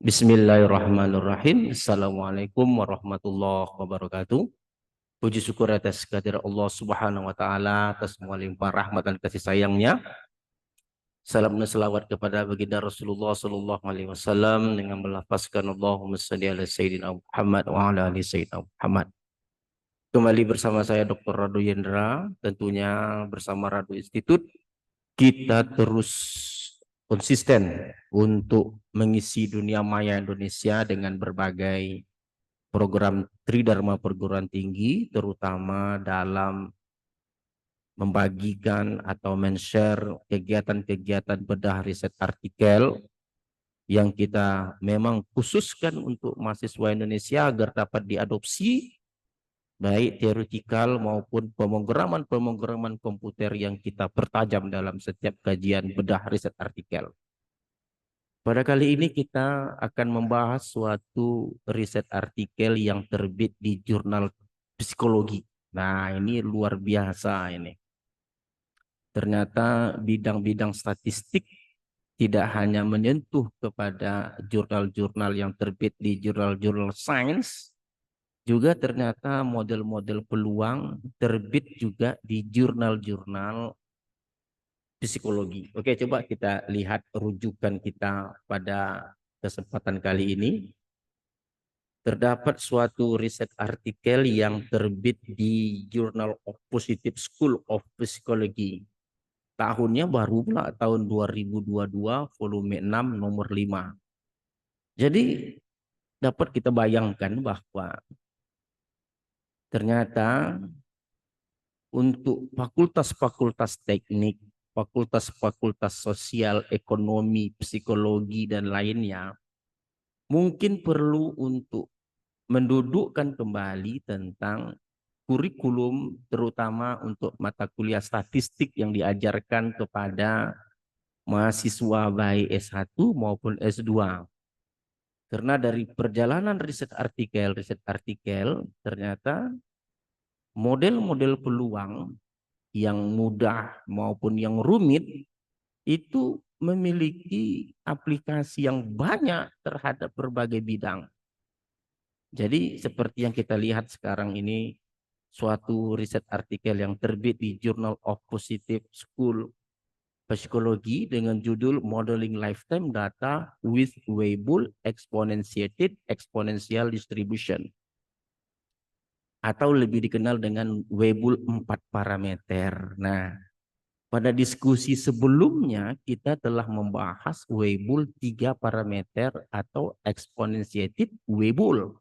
Bismillahirrahmanirrahim. Assalamualaikum warahmatullahi wabarakatuh. Puji syukur atas kehadirat Allah Subhanahu wa taala atas semua limpah rahmat dan kasih sayangnya. Salam dan selawat kepada baginda Rasulullah sallallahu alaihi wasallam dengan melafazkan Allahumma shalli ala sayyidina Muhammad wa ala ali sayyidina Muhammad. Kembali bersama saya Dr. Radu Yendra, tentunya bersama Radu Institute kita terus konsisten untuk mengisi dunia maya Indonesia dengan berbagai program Tridharma perguruan tinggi, terutama dalam membagikan atau men-share kegiatan-kegiatan bedah riset artikel yang kita memang khususkan untuk mahasiswa Indonesia agar dapat diadopsi baik teoretikal maupun pemrograman-pemrograman komputer yang kita pertajam dalam setiap kajian bedah riset artikel. Pada kali ini kita akan membahas suatu riset artikel yang terbit di jurnal psikologi. Nah, ini luar biasa ini. Ternyata bidang-bidang statistik tidak hanya menyentuh kepada jurnal-jurnal yang terbit di jurnal-jurnal sains, juga ternyata model-model peluang terbit juga di jurnal-jurnal psikologi. Oke, coba kita lihat rujukan kita pada kesempatan kali ini. Terdapat suatu riset artikel yang terbit di Journal of Positive School of Psychology. Tahunnya baru pula tahun 2022, volume 6, nomor 5. Jadi dapat kita bayangkan bahwa ternyata untuk fakultas-fakultas teknik, fakultas-fakultas sosial, ekonomi, psikologi, dan lainnya, mungkin perlu untuk mendudukkan kembali tentang kurikulum, terutama untuk mata kuliah statistik yang diajarkan kepada mahasiswa baik S1 maupun S2. Karena dari perjalanan riset artikel, ternyata model-model peluang yang mudah maupun yang rumit itu memiliki aplikasi yang banyak terhadap berbagai bidang. Jadi seperti yang kita lihat sekarang ini, suatu riset artikel yang terbit di Journal of Positive School Psychology dengan judul Modeling Lifetime Data with Weibull Exponential Distribution, atau lebih dikenal dengan Weibull 4 parameter. Nah, pada diskusi sebelumnya kita telah membahas Weibull 3 parameter atau Exponentiated Weibull.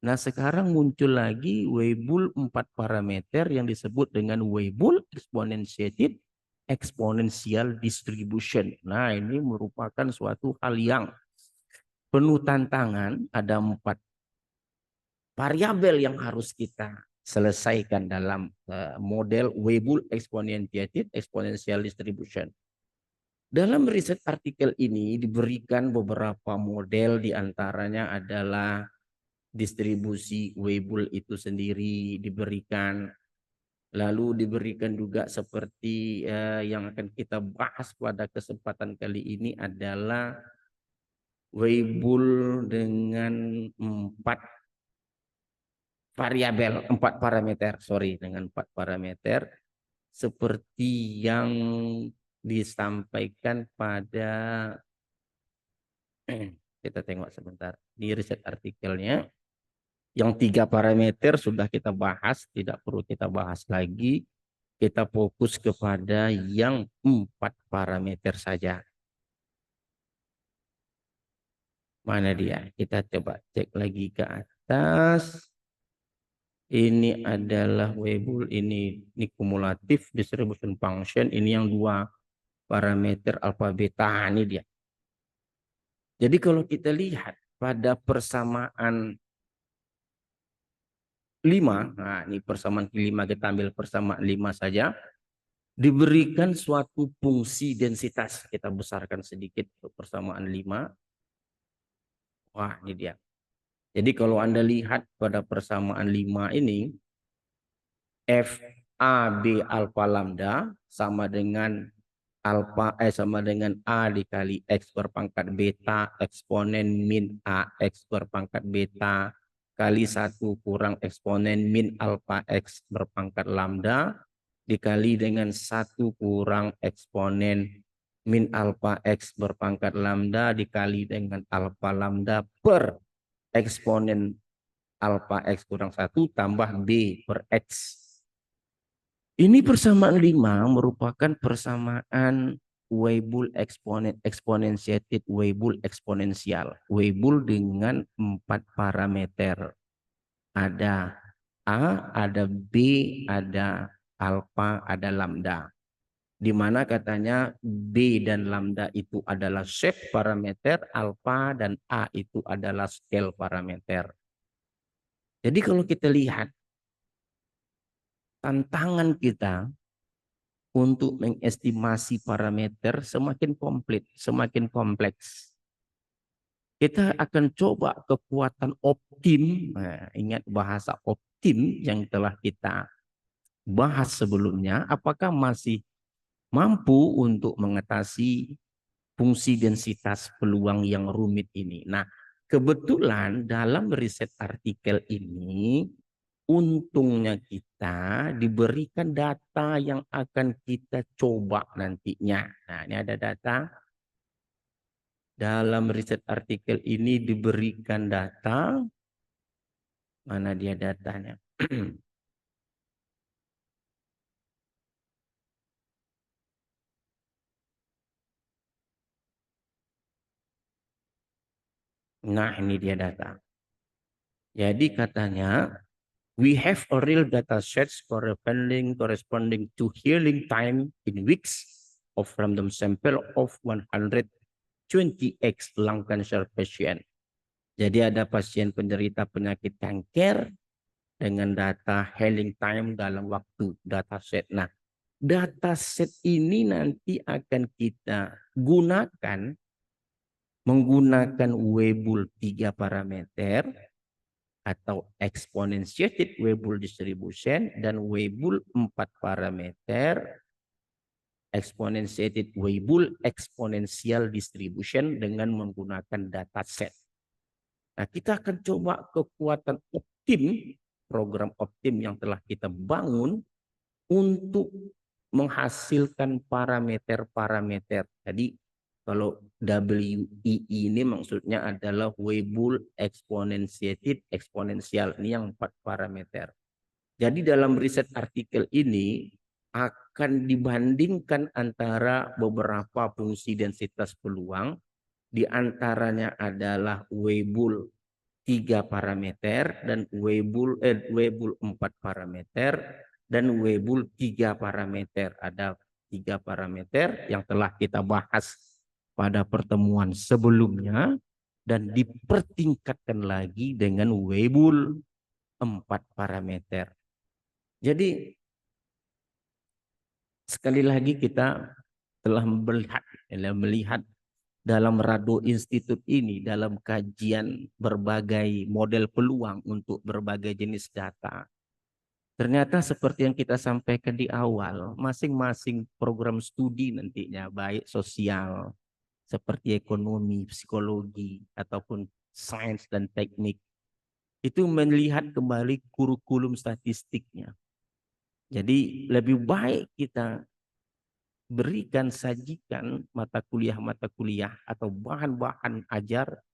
Nah, sekarang muncul lagi Weibull 4 parameter yang disebut dengan Weibull Exponential Distribution. Nah, ini merupakan suatu hal yang penuh tantangan. Ada 4 variabel yang harus kita selesaikan dalam model Weibull Exponential Distribution. Dalam riset artikel ini diberikan beberapa model, diantaranya adalah distribusi Weibull itu sendiri diberikan, lalu diberikan juga seperti yang akan kita bahas pada kesempatan kali ini adalah Weibull dengan 4 parameter, dengan 4 parameter seperti yang disampaikan pada kita tengok sebentar di riset artikelnya. Yang 3 parameter sudah kita bahas, tidak perlu kita bahas lagi. Kita fokus kepada yang 4 parameter saja. Mana dia? Kita coba cek lagi ke atas. Ini adalah Weibull, ini kumulatif distribution function. Ini yang 2 parameter alfa beta, ini dia. Jadi kalau kita lihat pada persamaan 5, nah ini persamaan kelima, kita ambil persamaan 5 saja, diberikan suatu fungsi densitas. Kita besarkan sedikit untuk persamaan 5. Wah, ini dia. Jadi kalau Anda lihat pada persamaan 5 ini, FAB alfa lambda sama dengan alfa sama dengan A dikali X berpangkat beta eksponen min AX berpangkat beta kali 1 kurang eksponen min alfa X berpangkat lambda dikali dengan 1 kurang eksponen min alfa X berpangkat lambda dikali dengan alfa lambda per eksponen alfa X kurang 1 tambah B per X. Ini persamaan 5 merupakan persamaan Weibull eksponensiated Weibull eksponensial. Weibull dengan 4 parameter. Ada A, ada B, ada alfa, ada lambda. Di mana katanya B dan lambda itu adalah shape parameter, alfa dan A itu adalah scale parameter. Jadi kalau kita lihat tantangan kita untuk mengestimasi parameter semakin komplit, semakin kompleks. Kita akan coba kekuatan optim. Nah, ingat bahasa optim yang telah kita bahas sebelumnya. Apakah masih mampu untuk mengatasi fungsi densitas peluang yang rumit ini? Nah, kebetulan dalam riset artikel ini, untungnya kita diberikan data yang akan kita coba nantinya. Nah, ini ada data. Dalam riset artikel ini diberikan data. Mana dia datanya? Nah, ini dia data. Jadi katanya, we have a real data sets corresponding to healing time in weeks of random sample of 120x lung cancer patient. Jadi ada pasien penderita penyakit kanker dengan data healing time dalam waktu data set. Nah, data set ini nanti akan kita gunakan menggunakan Weibull 3 parameter atau exponentiated Weibull distribution dan Weibull 4 parameter exponentiated Weibull exponential distribution dengan menggunakan data set. Nah, kita akan coba kekuatan optim, program optim yang telah kita bangun untuk menghasilkan parameter-parameter. Jadi kalau WEE ini maksudnya adalah Weibull exponentiated eksponensial. Ini yang 4 parameter. Jadi dalam riset artikel ini akan dibandingkan antara beberapa fungsi densitas peluang. Di antaranya adalah Weibull 3 parameter dan Weibull 4 parameter dan Weibull 3 parameter. Ada 3 parameter yang telah kita bahas pada pertemuan sebelumnya dan dipertingkatkan lagi dengan Weibull 4 parameter. Jadi sekali lagi kita telah melihat dalam Rado Institute ini dalam kajian berbagai model peluang untuk berbagai jenis data. Ternyata seperti yang kita sampaikan di awal, masing-masing program studi nantinya baik sosial, seperti ekonomi, psikologi, ataupun sains dan teknik, itu melihat kembali kurikulum statistiknya. Jadi lebih baik kita berikan, sajikan mata kuliah atau bahan-bahan ajar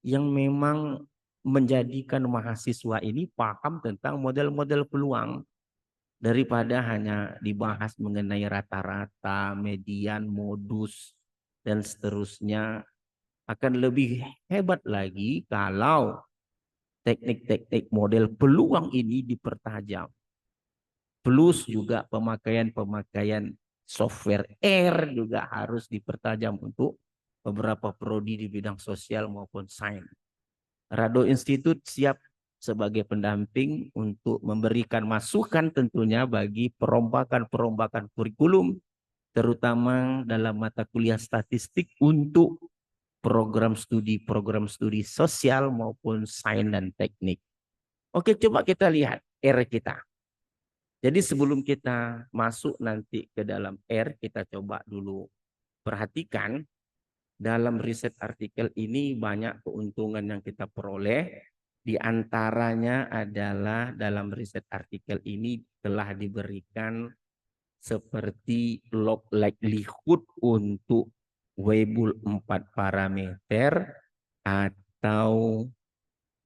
yang memang menjadikan mahasiswa ini paham tentang model-model peluang daripada hanya dibahas mengenai rata-rata, median, modus, dan seterusnya. Akan lebih hebat lagi kalau teknik-teknik model peluang ini dipertajam. Plus juga pemakaian software R juga harus dipertajam untuk beberapa prodi di bidang sosial maupun sains. Rado Institute siap sebagai pendamping untuk memberikan masukan tentunya bagi perombakan-perombakan kurikulum, terutama dalam mata kuliah statistik untuk program studi sosial maupun sains dan teknik. Oke, coba kita lihat R kita. Jadi sebelum kita masuk nanti ke dalam R, kita coba dulu perhatikan dalam riset artikel ini banyak keuntungan yang kita peroleh. Di antaranya adalah dalam riset artikel ini telah diberikan seperti log likelihood untuk Weibull 4 parameter atau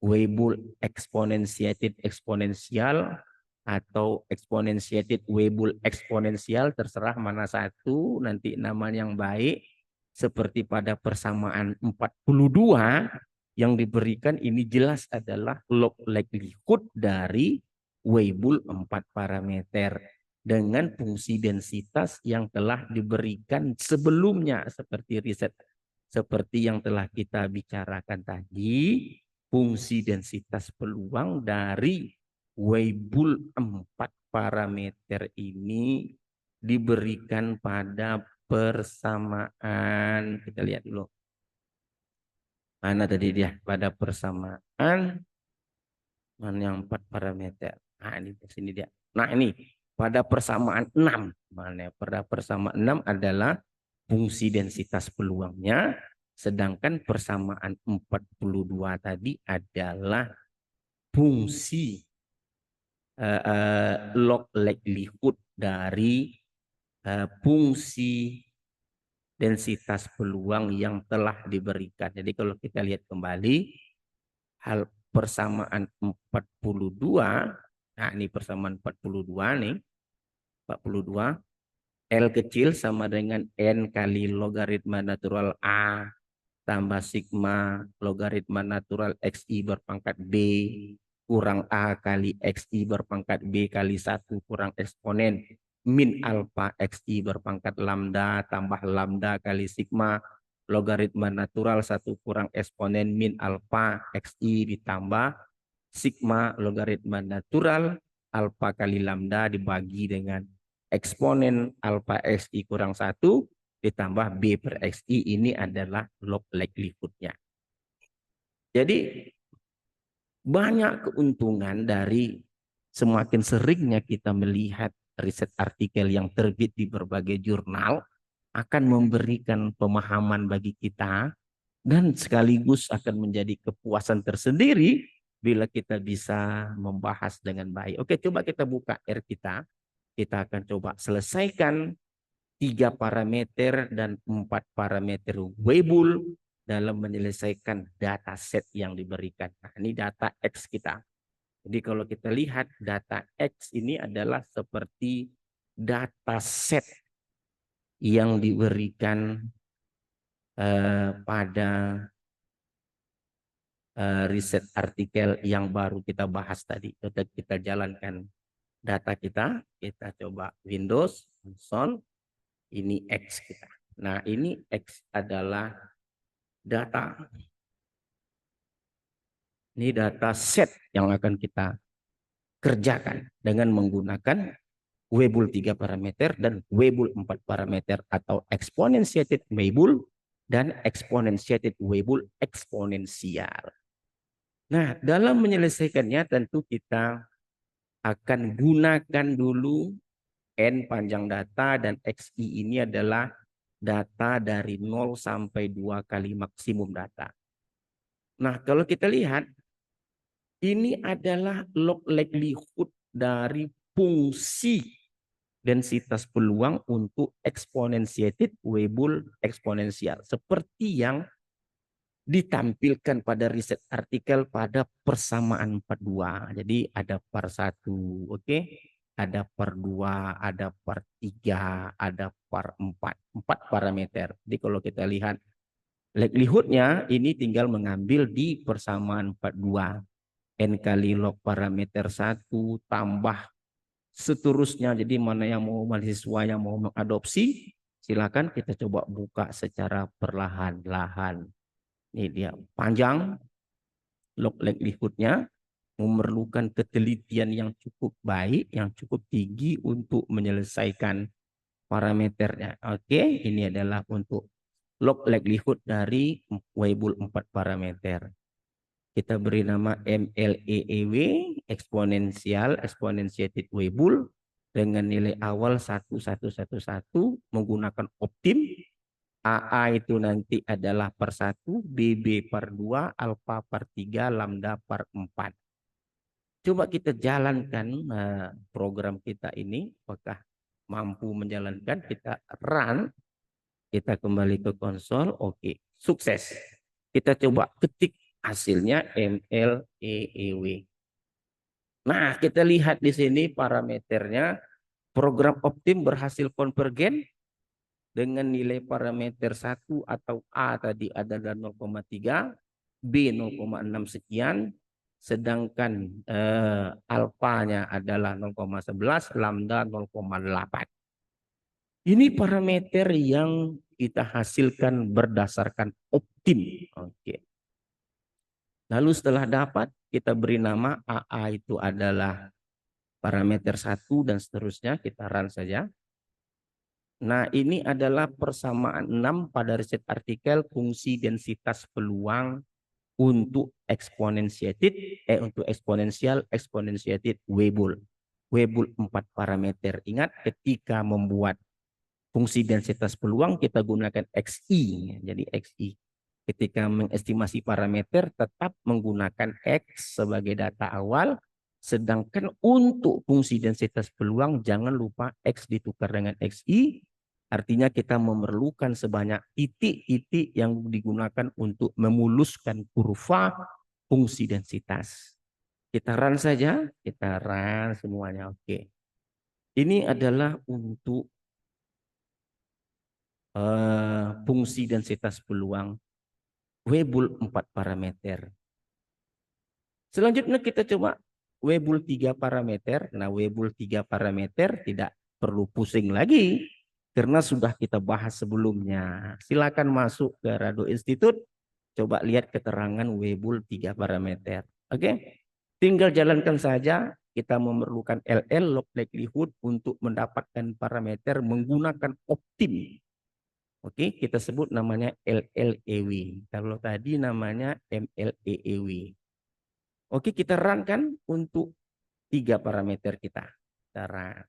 Weibull exponentiated eksponensial atau exponentiated Weibull eksponensial, terserah mana satu nanti nama yang baik. Seperti pada persamaan 42 yang diberikan ini jelas adalah log likelihood dari Weibull 4 parameter dengan fungsi densitas yang telah diberikan sebelumnya seperti riset seperti yang telah kita bicarakan tadi. Fungsi densitas peluang dari Weibull 4 parameter ini diberikan pada persamaan. Kita lihat dulu. Mana tadi dia? Pada persamaan. Mana yang 4 parameter? Nah ini di sini dia. Nah ini pada persamaan 6. Mana pada persamaan 6 adalah fungsi densitas peluangnya. Sedangkan persamaan 42 tadi adalah fungsi log likelihood dari fungsi densitas peluang yang telah diberikan. Jadi kalau kita lihat kembali hal persamaan 42, nah ini persamaan 42 nih, 42, L kecil sama dengan N kali logaritma natural A tambah sigma logaritma natural XI berpangkat B kurang A kali XI berpangkat B kali 1 kurang eksponen min alfa XI berpangkat lambda tambah lambda kali sigma logaritma natural 1 kurang eksponen min alfa XI ditambah sigma logaritma natural alfa kali lambda dibagi dengan eksponen alfa XI kurang 1 ditambah B per XI. Ini adalah log likelihood-nya. Jadi banyak keuntungan dari semakin seringnya kita melihat riset artikel yang terbit di berbagai jurnal akan memberikan pemahaman bagi kita dan sekaligus akan menjadi kepuasan tersendiri bila kita bisa membahas dengan baik. Oke, coba kita buka R kita. Kita akan coba selesaikan 3 parameter dan 4 parameter Weibull dalam menyelesaikan data set yang diberikan. Nah, ini data X kita. Jadi kalau kita lihat data X ini adalah seperti data set yang diberikan pada riset artikel yang baru kita bahas tadi. Kita jalankan data kita coba Windows, Console, ini X kita. Nah ini X adalah data. Ini data set yang akan kita kerjakan dengan menggunakan Weibull 3 parameter dan Weibull 4 parameter atau exponentiated Weibull dan exponentiated Weibull eksponensial. Nah, dalam menyelesaikannya tentu kita akan gunakan dulu N panjang data dan XI ini adalah data dari 0 sampai 2 kali maksimum data. Nah, kalau kita lihat ini adalah log likelihood dari fungsi densitas peluang untuk exponentiated Weibull eksponensial seperti yang ditampilkan pada riset artikel pada persamaan 42. Jadi ada per 1, oke? Ada per 2, ada per 3, ada per 4. 4 parameter. Jadi kalau kita lihat likelihood-nya ini tinggal mengambil di persamaan 42. N kali log parameter 1 tambah seterusnya. Jadi mana yang mau mahasiswa yang mau mengadopsi, silakan kita coba buka secara perlahan-lahan. Ini dia panjang log likelihood-nya, memerlukan ketelitian yang cukup baik, yang cukup tinggi untuk menyelesaikan parameternya. Oke, ini adalah untuk log likelihood dari Weibull 4 parameter. Kita beri nama MLEEW, eksponensial, exponentiated Weibull. dengan nilai awal 1111 menggunakan optim. AA itu nanti adalah per 1, BB per 2, alfa per 3, lambda per 4. Coba kita jalankan program kita ini, apakah mampu menjalankan, kita run, kita kembali ke konsol, oke, sukses. Kita coba ketik hasilnya MLEEW. Nah, kita lihat di sini parameternya, program optim berhasil konvergen dengan nilai parameter 1 atau A tadi adalah 0,3, B 0,6 sekian, sedangkan alfanya adalah 0,11, lambda 0,8. Ini parameter yang kita hasilkan berdasarkan optim. Oke. Lalu setelah dapat, kita beri nama AA itu adalah parameter 1 dan seterusnya, kita run saja. Nah, ini adalah persamaan 6 pada riset artikel fungsi densitas peluang untuk exponentiated Weibull. Weibull 4 parameter. Ingat, ketika membuat fungsi densitas peluang kita gunakan XI. Jadi XI. Ketika mengestimasi parameter tetap menggunakan X sebagai data awal. Sedangkan untuk fungsi densitas peluang jangan lupa X ditukar dengan XI. Artinya kita memerlukan sebanyak titik-titik yang digunakan untuk memuluskan kurva fungsi densitas. Kita run saja, kita run semuanya. Oke. Ini adalah untuk fungsi densitas peluang Weibull 4 parameter. Selanjutnya kita coba Weibull 3 parameter. Nah, Weibull 3 parameter tidak perlu pusing lagi karena sudah kita bahas sebelumnya. Silakan masuk ke Rado Institute, coba lihat keterangan Weibull 3 parameter. Oke? Tinggal jalankan saja. Kita memerlukan LL, log likelihood, untuk mendapatkan parameter menggunakan optim. Oke, kita sebut namanya LLEW. Kalau tadi namanya MLEEW. Oke, kita run kan untuk 3 parameter kita. Kita run.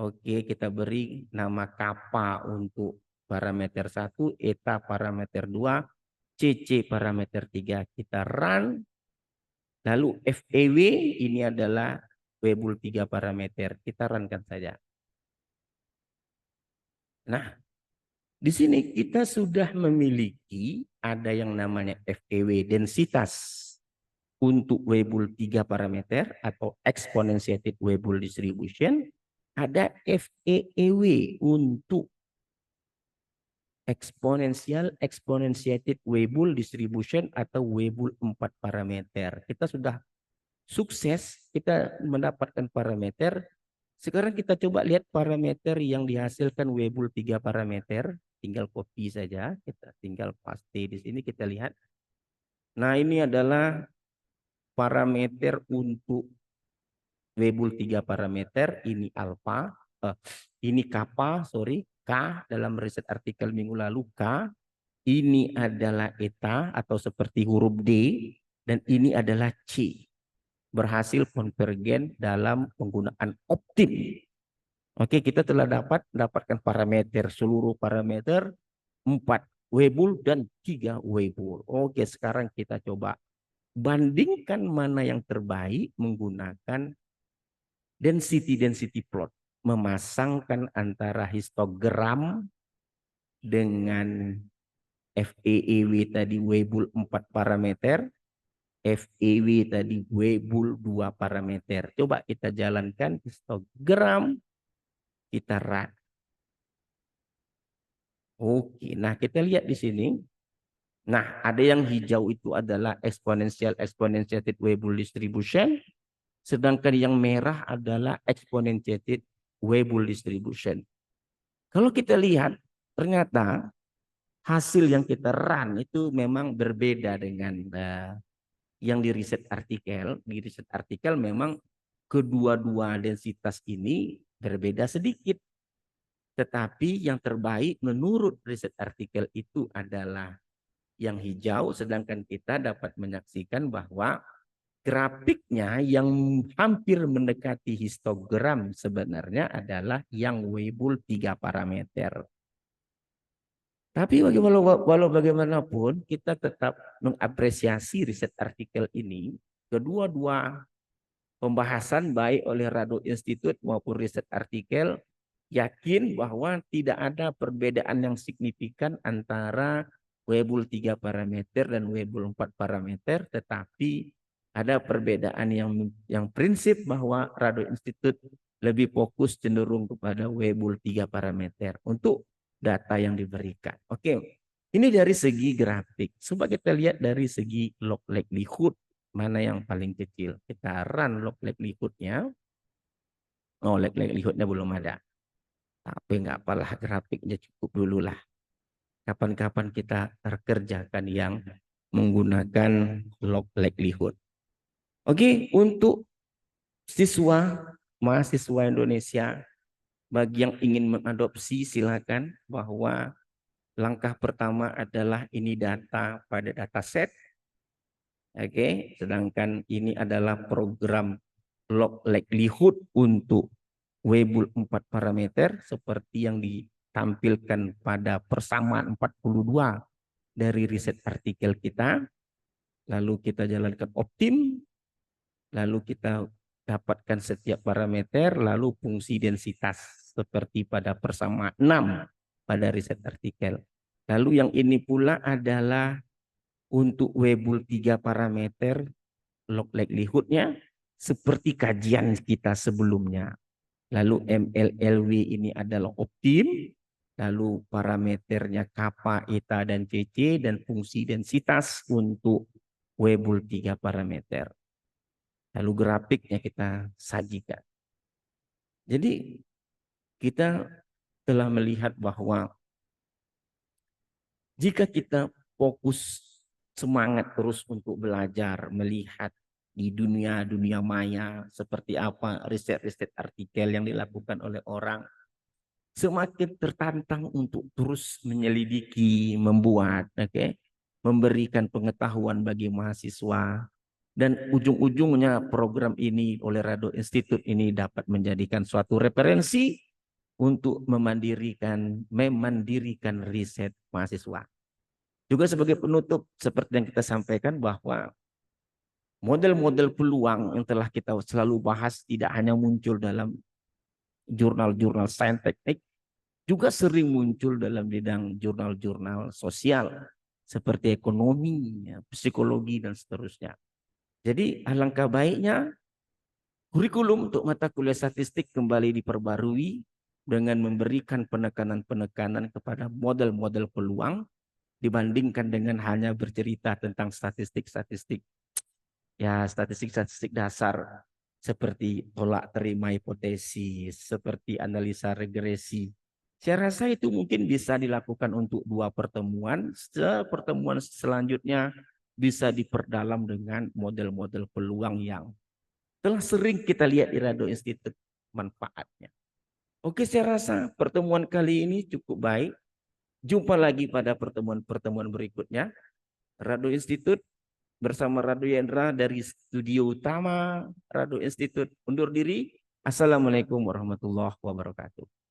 Oke, kita beri nama kappa untuk parameter 1, eta parameter 2, CC parameter 3. Kita run. Lalu FEW ini adalah Weibull 3 parameter. Kita runkan saja. Nah, di sini kita sudah memiliki ada yang namanya FEW densitas untuk Weibull 3 parameter atau exponentiated Weibull distribution. Ada FEEW untuk exponentiated Weibull distribution atau Weibull 4 parameter. Kita sudah sukses, kita mendapatkan parameter. Sekarang kita coba lihat parameter yang dihasilkan Weibull 3 parameter. Tinggal copy saja, kita tinggal paste di sini, kita lihat. Nah, ini adalah parameter untuk Weibull 3 parameter. Ini alfa, ini kappa, K dalam riset artikel minggu lalu K. Ini adalah eta atau seperti huruf D, dan ini adalah C. Berhasil konvergen dalam penggunaan optim. Oke, kita telah dapatkan parameter, seluruh parameter 4 Weibull dan 3 Weibull. Oke, sekarang kita coba bandingkan mana yang terbaik menggunakan density plot. Memasangkan antara histogram dengan FEEW tadi Weibull 4 parameter, FEW tadi Weibull 2 parameter. Coba kita jalankan histogram, kita run. Oke, nah kita lihat di sini. Nah, ada yang hijau itu adalah exponentiated Weibull distribution, sedangkan yang merah adalah exponentiated Weibull distribution. Kalau kita lihat, ternyata hasil yang kita run itu memang berbeda dengan yang di riset artikel. Di riset artikel memang kedua-dua densitas ini berbeda sedikit. Tetapi yang terbaik menurut riset artikel itu adalah yang hijau, sedangkan kita dapat menyaksikan bahwa grafiknya yang hampir mendekati histogram sebenarnya adalah yang Weibull 3 parameter. Tapi walau bagaimanapun kita tetap mengapresiasi riset artikel ini. Kedua-dua pembahasan baik oleh Rado Institute maupun riset artikel yakin bahwa tidak ada perbedaan yang signifikan antara Weibull 3 parameter dan Weibull 4 parameter, tetapi ada perbedaan yang prinsip bahwa Rado Institute lebih fokus cenderung kepada Weibull 3 parameter untuk data yang diberikan. Oke, ini dari segi grafik. Coba kita lihat dari segi log likelihood, mana yang paling kecil. Kita run log likelihood-nya. Oh, log likelihood-nya belum ada. Tapi nggak apalah, grafiknya cukup dulu lah. Kapan-kapan kita kerjakan yang menggunakan log likelihood. Oke, untuk mahasiswa Indonesia, bagi yang ingin mengadopsi silakan, bahwa langkah pertama adalah ini data pada dataset. Oke, sedangkan ini adalah program log likelihood untuk Weibull 4 parameter seperti yang ditampilkan pada persamaan 42 dari riset artikel kita. Lalu kita jalankan optim, lalu kita dapatkan setiap parameter, lalu fungsi densitas seperti pada persamaan 6 pada riset artikel. Lalu yang ini pula adalah untuk Weibull 3 parameter log likelihood-nya seperti kajian kita sebelumnya. Lalu MLLW ini adalah optim, lalu parameternya kappa, eta, dan CC, dan fungsi densitas untuk Weibull 3 parameter. Lalu grafiknya kita sajikan. Jadi kita telah melihat bahwa jika kita fokus semangat terus untuk belajar, melihat di dunia maya seperti apa riset-riset artikel yang dilakukan oleh orang, semakin tertantang untuk terus menyelidiki, membuat, memberikan pengetahuan bagi mahasiswa, dan ujung-ujungnya program ini oleh Rado Institute ini dapat menjadikan suatu referensi untuk memandirikan riset mahasiswa. Juga sebagai penutup, seperti yang kita sampaikan bahwa model-model peluang yang telah kita selalu bahas tidak hanya muncul dalam jurnal-jurnal sains teknik, juga sering muncul dalam bidang jurnal-jurnal sosial seperti ekonomi, psikologi, dan seterusnya. Jadi alangkah baiknya kurikulum untuk mata kuliah statistik kembali diperbarui dengan memberikan penekanan-penekanan kepada model-model peluang dibandingkan dengan hanya bercerita tentang statistik-statistik dasar seperti tolak terima hipotesis, seperti analisa regresi. Saya rasa itu mungkin bisa dilakukan untuk 2 pertemuan. Pertemuan selanjutnya bisa diperdalam dengan model-model peluang yang telah sering kita lihat di Rado Institute manfaatnya. Oke, saya rasa pertemuan kali ini cukup baik. Jumpa lagi pada pertemuan-pertemuan berikutnya. Rado Institute bersama Rado Yendra dari studio utama Rado Institute undur diri. Assalamualaikum warahmatullahi wabarakatuh.